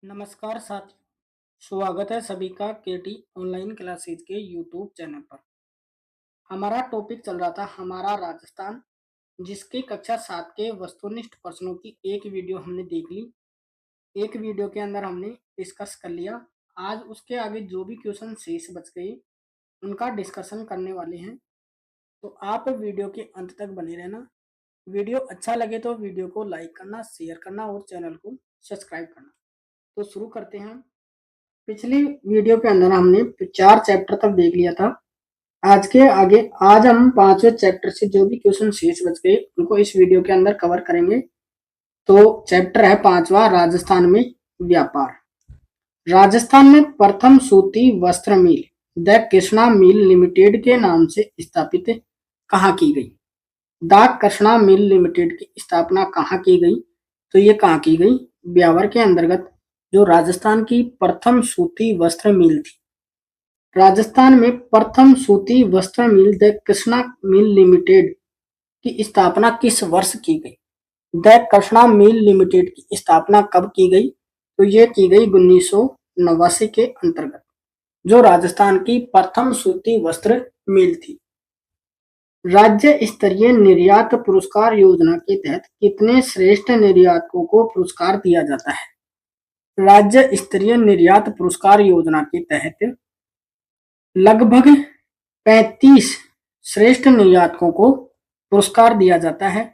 नमस्कार साथियों, स्वागत है सभी का केटी ऑनलाइन क्लासेज के यूट्यूब चैनल पर। हमारा टॉपिक चल रहा था हमारा राजस्थान, जिसकी कक्षा 7 के वस्तुनिष्ठ प्रश्नों की एक वीडियो हमने देख ली। एक वीडियो के अंदर हमने डिस्कस कर लिया। आज उसके आगे जो भी क्वेश्चन शेष बच गए उनका डिस्कशन करने वाले हैं, तो आप वीडियो के अंत तक बने रहना। वीडियो अच्छा लगे तो वीडियो को लाइक करना, शेयर करना और चैनल को सब्सक्राइब करना। तो शुरू करते हैं। पिछली वीडियो के अंदर हमने 4 चैप्टर तक देख लिया था। आज हम 5वें चैप्टर से जो भी क्वेश्चन शेष बच गए उनको इस वीडियो के अंदर कवर करेंगे। तो चैप्टर है 5वां, राजस्थान में व्यापार। राजस्थान में प्रथम सूती वस्त्र मिल द कृष्णा मिल लिमिटेड के नाम से स्थापित कहाँ की गई? द कृष्णा मिल लिमिटेड की स्थापना कहाँ की गई? तो ये कहाँ की गई? ब्यावर के अंतर्गत जो राजस्थान की प्रथम सूती वस्त्र मिल थी। राजस्थान में प्रथम सूती वस्त्र मिल द कृष्णा मिल लिमिटेड की स्थापना किस वर्ष की गई? द कृष्णा मिल लिमिटेड की स्थापना कब की गई? तो ये की गई 1989 के अंतर्गत, जो राजस्थान की प्रथम सूती वस्त्र मिल थी। राज्य स्तरीय निर्यात पुरस्कार योजना के तहत कितने श्रेष्ठ निर्यातकों को पुरस्कार दिया जाता है? राज्य स्तरीय निर्यात पुरस्कार योजना के तहत लगभग 35 श्रेष्ठ निर्यातकों को पुरस्कार दिया जाता है।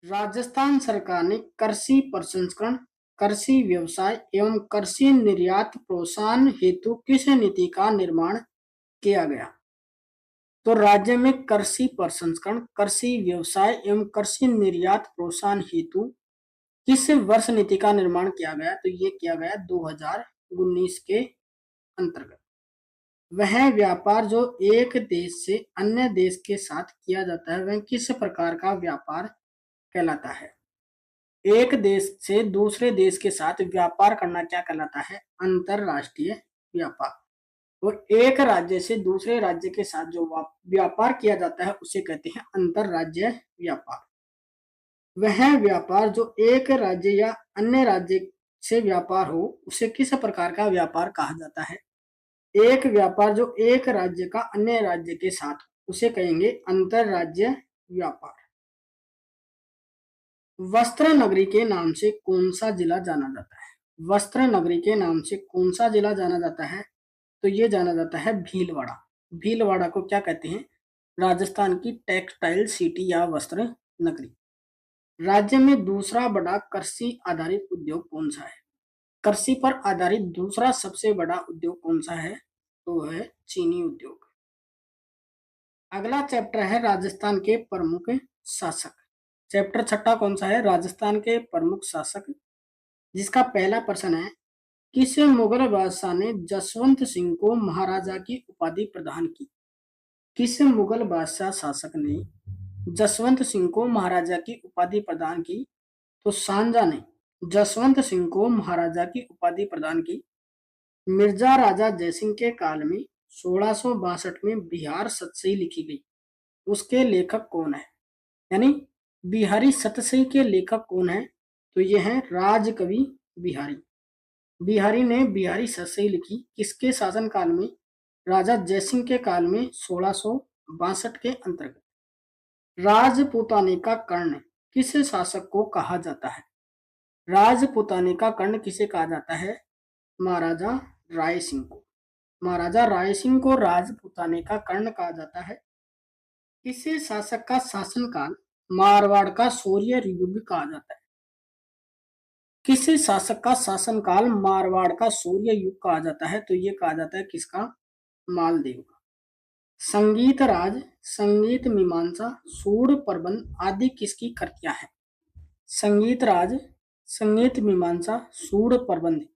राजस्थान सरकार ने कृषि प्रसंस्करण, कृषि व्यवसाय एवं कृषि निर्यात प्रोत्साहन हेतु किस नीति का निर्माण किया गया? तो राज्य में कृषि प्रसंस्करण, कृषि व्यवसाय एवं कृषि निर्यात प्रोत्साहन हेतु किस वर्ष नीति का निर्माण किया गया? तो ये किया गया 2019 के अंतर्गत। वह व्यापार जो एक देश से अन्य देश के साथ किया जाता है वह किस प्रकार का व्यापार कहलाता है? एक देश से दूसरे देश के साथ व्यापार करना क्या कहलाता है? अंतरराष्ट्रीय व्यापार। और एक राज्य से दूसरे राज्य के साथ जो व्यापार किया जाता है उसे कहते हैं अंतरराज्य व्यापार। वह व्यापार जो एक राज्य या अन्य राज्य से व्यापार हो उसे किस प्रकार का व्यापार कहा जाता है? एक व्यापार जो एक राज्य का अन्य राज्य के साथ उसे कहेंगे अंतरराज्य व्यापार। वस्त्र नगरी के नाम से कौन सा जिला जाना जाता है? वस्त्र नगरी के नाम से कौन सा जिला जाना जाता है? तो ये जाना जाता है भीलवाड़ा। भीलवाड़ा को क्या कहते हैं? राजस्थान की टेक्सटाइल सिटी या वस्त्र नगरी। राज्य में दूसरा बड़ा कृषि आधारित उद्योग कौन सा है? कृषि पर आधारित दूसरा सबसे बड़ा उद्योग कौन सा है? तो है चीनी उद्योग। अगला चैप्टर है राजस्थान के प्रमुख शासक। चैप्टर छठा कौन सा है? राजस्थान के प्रमुख शासक। जिसका पहला प्रश्न है, किस मुगल बादशाह ने जसवंत सिंह को महाराजा की उपाधि प्रदान की? किस मुगल बादशाह शासक ने जसवंत सिंह को महाराजा की उपाधि प्रदान की? तो शाहजहां ने जसवंत सिंह को महाराजा की उपाधि प्रदान की। मिर्जा राजा जयसिंह के काल में 1662 में बिहार सतसई लिखी गई, उसके लेखक कौन है? यानी बिहारी सतसई के लेखक कौन है? तो ये है राजकवि बिहारी। बिहारी ने बिहारी सतसई लिखी किसके शासन काल में? राजा जयसिंह के काल में 1662 के अंतर्गत। राजपूताने का कर्ण किस शासक को कहा जाता है? राजपूताने का कर्ण किसे कहा जाता है? महाराजा राय सिंह को। महाराजा राय सिंह को राजपूताने का कर्ण कहा जाता है। किसी शासक का शासनकाल मारवाड़ का शौर्य युग कहा जाता है? किसी शासक का शासनकाल मारवाड़ का शौर्य युग कहा जाता है? तो ये कहा जाता है किसका? मालदेव का। संगीत राज, संगीत मीमांसा, सूर प्रबंध आदि किसकी कृतियां हैं? संगीत राज, संगीत मीमांसा, सूर प्रबंध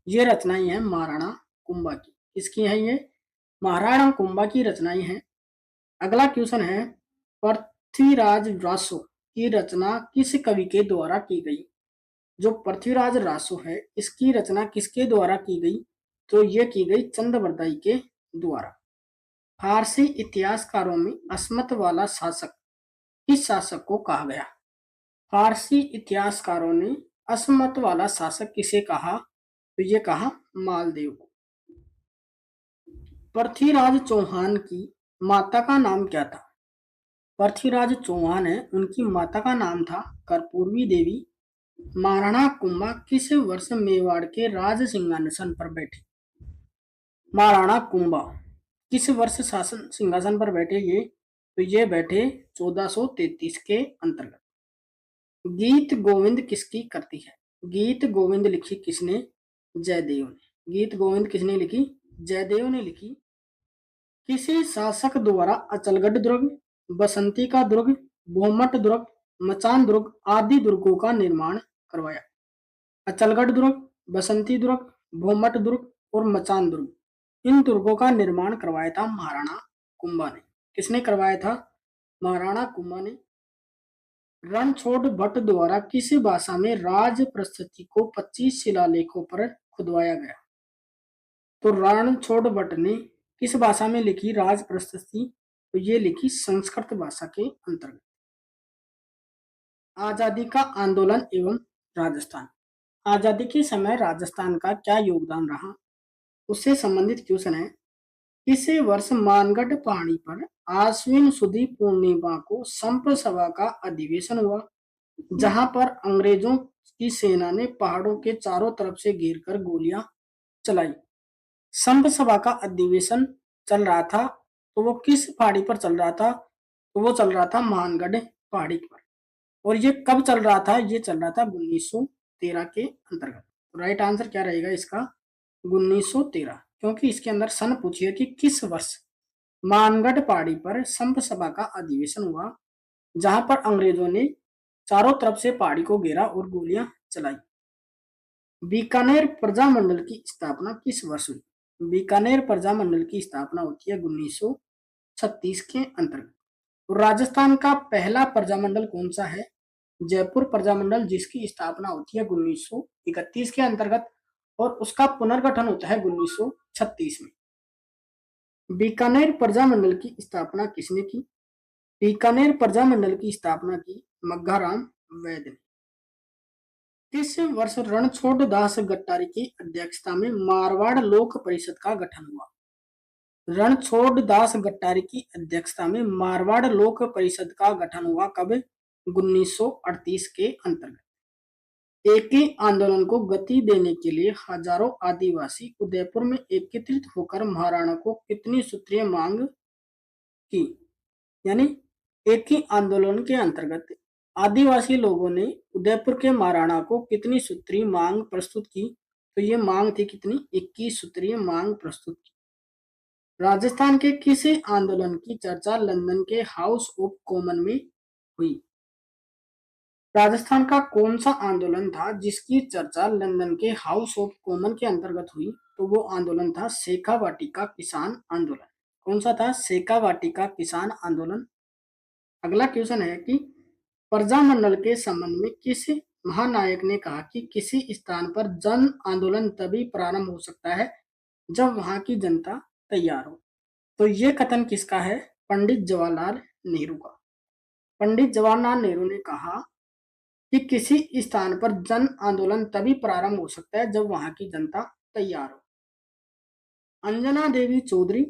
ये रचनाएं हैं महाराणा कुंभा की। किसकी है ये? महाराणा कुंभा की रचनाएं हैं। अगला क्वेश्चन है, पृथ्वीराज रासो की रचना किस कवि के द्वारा की गई? जो पृथ्वीराज रासो है इसकी रचना किसके द्वारा की गई? तो ये की गई चंद्रबरदाई के द्वारा। फारसी इतिहासकारों में असमत वाला शासक किस शासक को कहा गया? फारसी इतिहासकारों ने असमत वाला शासक किसे कहा? तो ये कहा मालदेव को। पृथ्वीराज चौहान की माता का नाम क्या था? पृथ्वीराज चौहान है, उनकी माता का नाम था कर्पूरी देवी। महाराणा कुंभा किस वर्ष मेवाड़ के राज सिंहासन पर बैठे? महाराणा कुंभा किस वर्ष शासन सिंहासन पर बैठे ये? तो ये बैठे 1433 के अंतर्गत। गीत गोविंद किसकी करती है? गीत गोविंद लिखी किसने? जयदेव ने। गीत गोविंद किसने लिखी? जयदेव ने लिखी। किसी शासक द्वारा अचलगढ़ दुर्ग, बसंती का दुर्ग, भोमट दुर्ग, मचान दुर्ग आदि दुर्गों का निर्माण करवाया? अचलगढ़ दुर्ग, बसंती दुर्ग, भोमट दुर्ग और मचान दुर्ग, इन दुर्गों का निर्माण करवाया था महाराणा कुंभा ने। किसने करवाया था? महाराणा कुंभा ने। रणछोड़ भट्ट द्वारा किस भाषा में राज प्रशस्ति को 25 शिलालेखों पर खुदवाया गया? तो रणछोड़ भट्ट ने किस भाषा में लिखी राज प्रशस्ति? तो ये लिखी संस्कृत भाषा के अंतर्गत। आजादी का आंदोलन एवं राजस्थान। आजादी के समय राजस्थान का क्या योगदान रहा, उससे संबंधित क्वेश्चन है। इसी वर्ष मानगढ़ पहाड़ी पर आश्विन सुदी पूर्णिमा को संप सभा का अधिवेशन हुआ, जहां पर अंग्रेजों की सेना ने पहाड़ों के चारों तरफ से घेरकर गोलियां चलाई। संप सभा का अधिवेशन चल रहा था, तो वो किस पहाड़ी पर चल रहा था? तो वो चल रहा था मानगढ़ पहाड़ी पर। और ये कब चल रहा था? ये चल रहा था 1913 के अंतर्गत। राइट आंसर क्या रहेगा इसका? 1913, क्योंकि इसके अंदर सन पूछिए कि किस वर्ष मानगढ़ पहाड़ी पर संप सभा का अधिवेशन हुआ, जहां पर अंग्रेजों ने चारों तरफ से पहाड़ी को घेरा और गोलियां चलाई। बीकानेर प्रजामंडल की स्थापना किस वर्ष हुई? बीकानेर प्रजामंडल की स्थापना होती है 1936 के अंतर्गत। राजस्थान का पहला प्रजामंडल कौन सा है? जयपुर प्रजामंडल, जिसकी स्थापना होती है 1931 के अंतर्गत और उसका पुनर्गठन होता है 1936 में। बीकानेर प्रजामंडल की स्थापना किसने की? बीकानेर प्रजामंडल की स्थापना की मग्घाराम वैद्य ने। किस वर्ष रणछोड़ दास गट्टारी की अध्यक्षता में मारवाड़ लोक परिषद का गठन हुआ? रणछोड़ दास गट्टारी की अध्यक्षता में मारवाड़ लोक परिषद का गठन हुआ कब? 1938 के अंतर्गत। एकी आंदोलन को गति देने के लिए हजारों आदिवासी उदयपुर में एकत्रित होकर महाराणा को कितनी सूत्रीय मांग की? यानी एक ही आंदोलन के अंतर्गत आदिवासी लोगों ने उदयपुर के महाराणा को कितनी सूत्रीय मांग प्रस्तुत की? तो ये मांग थी कितनी? 21 सूत्रीय मांग प्रस्तुत की। राजस्थान के किसी आंदोलन की चर्चा लंदन के हाउस ऑफ कॉमन में हुई? राजस्थान का कौन सा आंदोलन था जिसकी चर्चा लंदन के हाउस ऑफ कॉमन के अंतर्गत हुई? तो वो आंदोलन था शेखावाटी का किसान आंदोलन। कौन सा था? शेखावाटी का किसान आंदोलन। अगला क्वेश्चन है कि प्रजामंडल के संबंध में किस महानायक ने कहा कि किसी स्थान पर जन आंदोलन तभी प्रारंभ हो सकता है जब वहां की जनता तैयार हो? तो ये कथन किसका है? पंडित जवाहरलाल नेहरू का। पंडित जवाहरलाल नेहरू ने कहा कि किसी स्थान पर जन आंदोलन तभी प्रारंभ हो सकता है जब वहां की जनता तैयार हो। अंजना देवी चौधरी,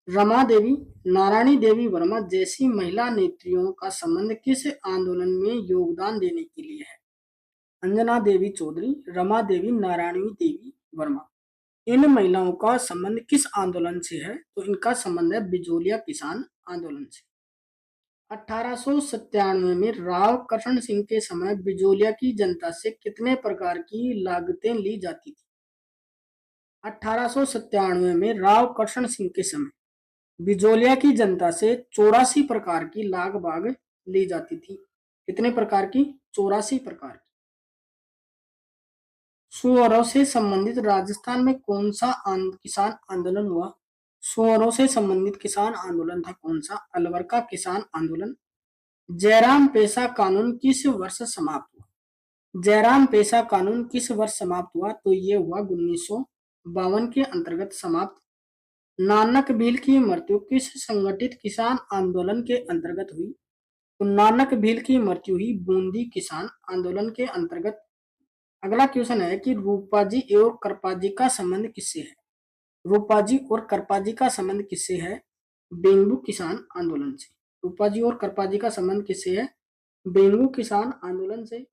रमा देवी, नारायणी देवी वर्मा जैसी महिला नेत्रियों का संबंध किस आंदोलन में योगदान देने के लिए है? अंजना देवी चौधरी, रमा देवी, नारायणी देवी वर्मा, इन महिलाओं का संबंध किस आंदोलन से है? तो इनका संबंध है बिजोलिया किसान आंदोलन से। 1897 में राव करण सिंह के समय बिजोलिया की जनता से कितने प्रकार की लागतें ली जाती थी? 1897 में राव करण सिंह के समय बिजोलिया की जनता से 84 प्रकार की लाग बाग ली जाती थी। कितने प्रकार की? 84 प्रकार की। सुअरों से संबंधित राजस्थान में कौन सा किसान आंदोलन हुआ? सुअरों से संबंधित किसान आंदोलन था कौन सा? अलवर का किसान आंदोलन। जयराम पेशा कानून किस वर्ष समाप्त हुआ? जयराम पेशा कानून किस वर्ष समाप्त हुआ? तो ये हुआ 1952 के अंतर्गत समाप्त। नानक भील की मृत्यु किस संगठित किसान आंदोलन के अंतर्गत हुई? तो नानक भील की मृत्यु हुई बूंदी किसान आंदोलन के अंतर्गत। अगला क्वेश्चन है कि रूपा जी और कृपा जी का संबंध किससे है? रूपा जी और कृपा जी का संबंध किससे है? बेंगू किसान आंदोलन से। रूपा जी और कृपा जी का संबंध किससे है? बेंगू किसान आंदोलन से।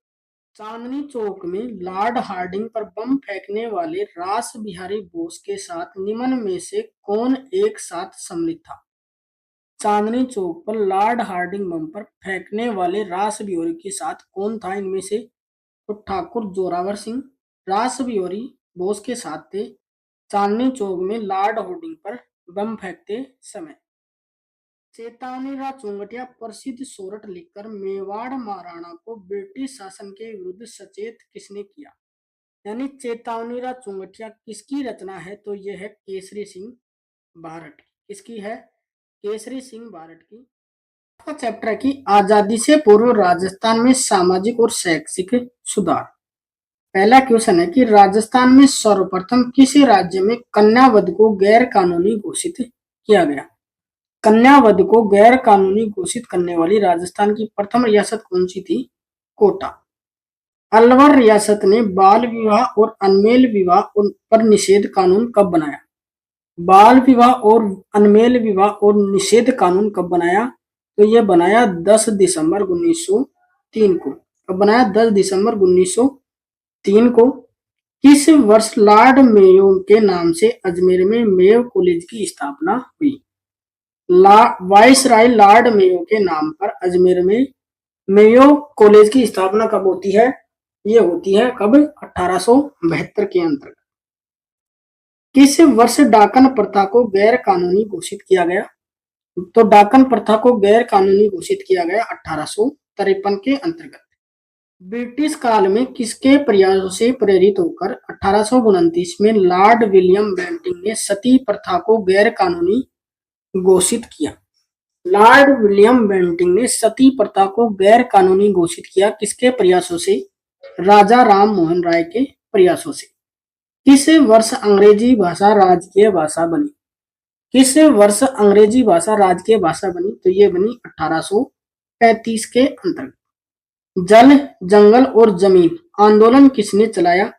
चांदनी चौक में लॉर्ड हार्डिंग पर बम फेंकने वाले रास बिहारी बोस के साथ निम्न में से कौन एक साथ सम्मिलित था? चांदनी चौक पर लॉर्ड हार्डिंग बम पर फेंकने वाले रास बिहारी के साथ कौन था इनमें से? तो ठाकुर जोरावर सिंह रास बिहारी बोस के साथ थे चांदनी चौक में लॉर्ड हार्डिंग पर बम फेंकते समय। चेतावनी रा चुंगटिया प्रसिद्ध सोरठ लिखकर मेवाड़ महाराणा को ब्रिटिश शासन के विरुद्ध सचेत किसने किया? यानी चेतावनी रा चुंगटिया किसकी रचना है? तो यह है केसरी सिंह बारठ की। किसकी है? केसरी सिंह बारठ की। का चैप्टर है कि आजादी से पूर्व राजस्थान में सामाजिक और शैक्षिक सुधार। पहला क्वेश्चन है कि राजस्थान में सर्वप्रथम किस राज्य में कन्या वध को गैर कानूनी घोषित किया गया? कन्या वध को गैर कानूनी घोषित करने वाली राजस्थान की प्रथम रियासत कौन सी थी? कोटा। अलवर रियासत ने बाल विवाह और अनमेल विवाह पर निषेध कानून कब बनाया? बाल विवाह और अनमेल विवाह और निषेध कानून कब बनाया? तो यह बनाया 10 दिसंबर 1903 को। कब बनाया? 10 दिसंबर 1903 को। किस वर्ष लॉर्ड मेयो के नाम से अजमेर में मेयो कॉलेज की स्थापना हुई? वाइसराय लॉर्ड मेयो के नाम पर अजमेर में मेयो कॉलेज की स्थापना कब होती है? ये होती है कब? 1872 के अंतर्गत। किस वर्ष डाकन प्रथा को गैर कानूनी घोषित किया गया? तो डाकन प्रथा को गैर कानूनी घोषित किया गया 1853 के अंतर्गत। ब्रिटिश काल में किसके प्रयासों से प्रेरित होकर 1829 में लॉर्ड विलियम बेंटिंक ने सती प्रथा को गैर कानूनी घोषित किया? लॉर्ड विलियम बेंटिंक ने सती प्रथा को गैर कानूनी घोषित किया किसके प्रयासों से? राजा राम मोहन राय के प्रयासों से। किस वर्ष अंग्रेजी भाषा राजकीय भाषा बनी? किस वर्ष अंग्रेजी भाषा राजकीय भाषा बनी? तो ये बनी 1835 के अंतर्गत। जल जंगल और जमीन आंदोलन किसने चलाया?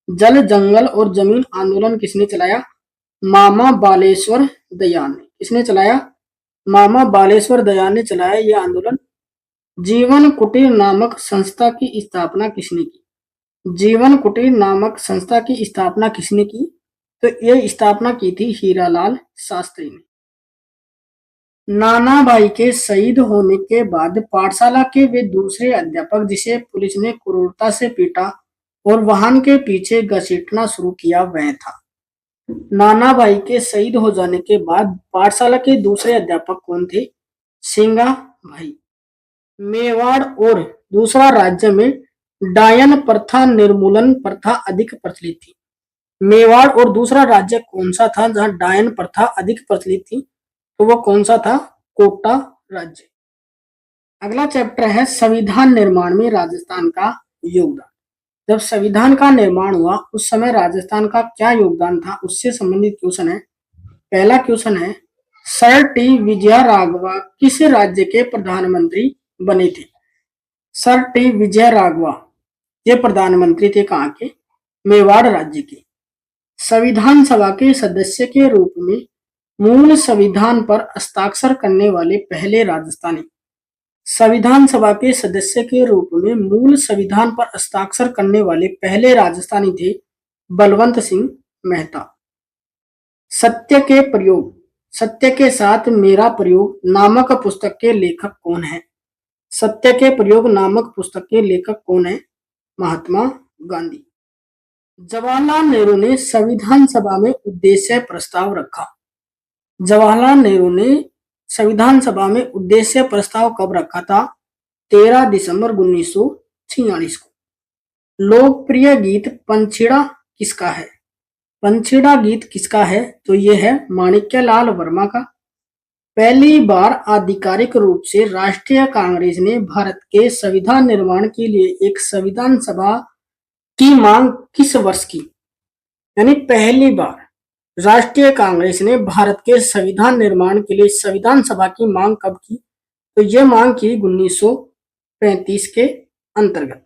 जल जंगल और जमीन आंदोलन किसने चलाया? मामा बालेश्वर दयाल ने। किसने चलाया? मामा बालेश्वर दयाल ने चलाया यह आंदोलन। जीवन कुटीर नामक संस्था की स्थापना किसने की? जीवन कुटीर नामक संस्था की स्थापना किसने की? तो यह स्थापना की थी हीरालाल शास्त्री ने। नानाभाई के शहीद होने के बाद पाठशाला के वे दूसरे अध्यापक जिसे पुलिस ने क्रूरता से पीटा और वाहन के पीछे घसीटना शुरू किया वह था। नानाभाई के शहीद हो जाने के बाद पाठशाला के दूसरे अध्यापक कौन थे? सिंगा भाई। मेवाड़ और दूसरा राज्य में डायन प्रथा निर्मूलन प्रथा अधिक प्रचलित थी। मेवाड़ और दूसरा राज्य कौन सा था जहां डायन प्रथा अधिक प्रचलित थी? तो वो कौन सा था? कोटा राज्य। अगला चैप्टर है संविधान निर्माण में राजस्थान का योगदान। जब संविधान का निर्माण हुआ उस समय राजस्थान का क्या योगदान था उससे संबंधित क्वेश्चन है। पहला क्वेश्चन है सर टी विजया राघवा किस राज्य के प्रधानमंत्री बने थे? सर टी विजय राघवा ये प्रधानमंत्री थे कहाँ के? मेवाड़ राज्य के। संविधान सभा के सदस्य के रूप में मूल संविधान पर हस्ताक्षर करने वाले पहले राजस्थानी। संविधान सभा के सदस्य के रूप में मूल संविधान पर हस्ताक्षर करने वाले पहले राजस्थानी थे बलवंत सिंह मेहता। सत्य के प्रयोग सत्य के साथ मेरा प्रयोग नामक पुस्तक के लेखक कौन है? सत्य के प्रयोग नामक पुस्तक के लेखक कौन है? महात्मा गांधी। जवाहरलाल नेहरू ने संविधान सभा में उद्देश्य प्रस्ताव रखा। जवाहरलाल नेहरू ने संविधान सभा में उद्देश्य प्रस्ताव कब रखा था? 13 दिसंबर 1946 को। लोकप्रिय गीत पंछीड़ा किसका है? पंछीड़ा गीत किसका है? तो यह है माणिक्यलाल वर्मा का। पहली बार आधिकारिक रूप से राष्ट्रीय कांग्रेस ने भारत के संविधान निर्माण के लिए एक संविधान सभा की मांग किस वर्ष की? यानी पहली बार राष्ट्रीय कांग्रेस ने भारत के संविधान निर्माण के लिए संविधान सभा की मांग कब की? तो यह मांग की 1935 के अंतर्गत।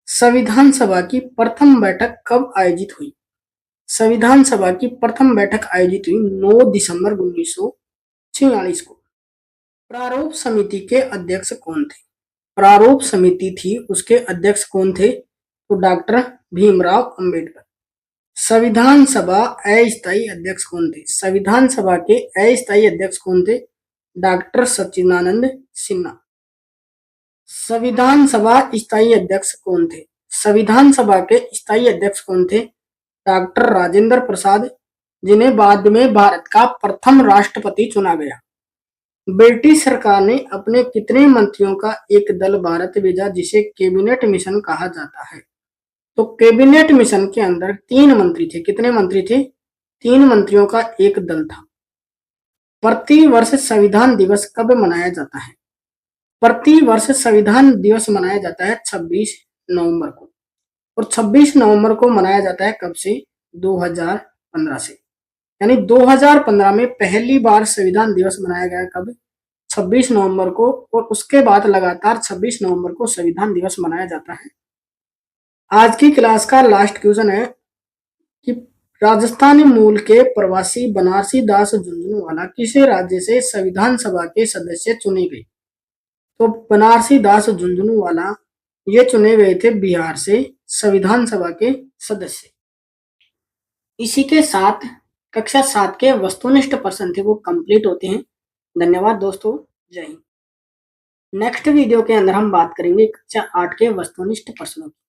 संविधान सभा की प्रथम बैठक कब आयोजित हुई? संविधान सभा की प्रथम बैठक आयोजित हुई 9 दिसंबर 1946 को। प्रारूप समिति के अध्यक्ष कौन थे? प्रारूप समिति थी, उसके अध्यक्ष कौन थे? तो डॉक्टर भीमराव अंबेडकर। संविधान सभा अस्थायी अध्यक्ष कौन थे? संविधान सभा के अस्थायी अध्यक्ष कौन थे? डॉक्टर सच्चिदानंद सिन्हा। संविधान सभा स्थायी अध्यक्ष कौन थे? संविधान सभा के स्थायी अध्यक्ष कौन थे? डॉक्टर राजेंद्र प्रसाद, जिन्हें बाद में भारत का प्रथम राष्ट्रपति चुना गया। ब्रिटिश सरकार ने अपने कितने मंत्रियों का एक दल भारत भेजा, जिसे कैबिनेट मिशन कहा जाता है? तो कैबिनेट मिशन के अंदर 3 मंत्री थे। कितने मंत्री थे? 3 मंत्रियों का एक दल था। प्रति वर्ष संविधान दिवस कब मनाया जाता है? प्रति वर्ष संविधान दिवस मनाया जाता है 26 नवंबर को। और 26 नवंबर को मनाया जाता है कब से? 2015 से। यानी 2015 में पहली बार संविधान दिवस मनाया गया। कब? 26 नवंबर को। और उसके बाद लगातार 26 नवंबर को संविधान दिवस मनाया जाता है। आज की क्लास का लास्ट क्वेश्चन है कि राजस्थानी मूल के प्रवासी बनारसी दास झुंझुनवाला किसे राज्य से संविधान सभा के सदस्य चुने गए? तो बनारसी दास झुंझुनवाला ये चुने गए थे बिहार से संविधान सभा के सदस्य। इसी के साथ कक्षा 7 के वस्तुनिष्ठ प्रश्न थे वो कंप्लीट होते हैं। धन्यवाद दोस्तों, जय हिंद। नेक्स्ट वीडियो के अंदर हम बात करेंगे कक्षा 8 के वस्तुनिष्ठ प्रश्नों की।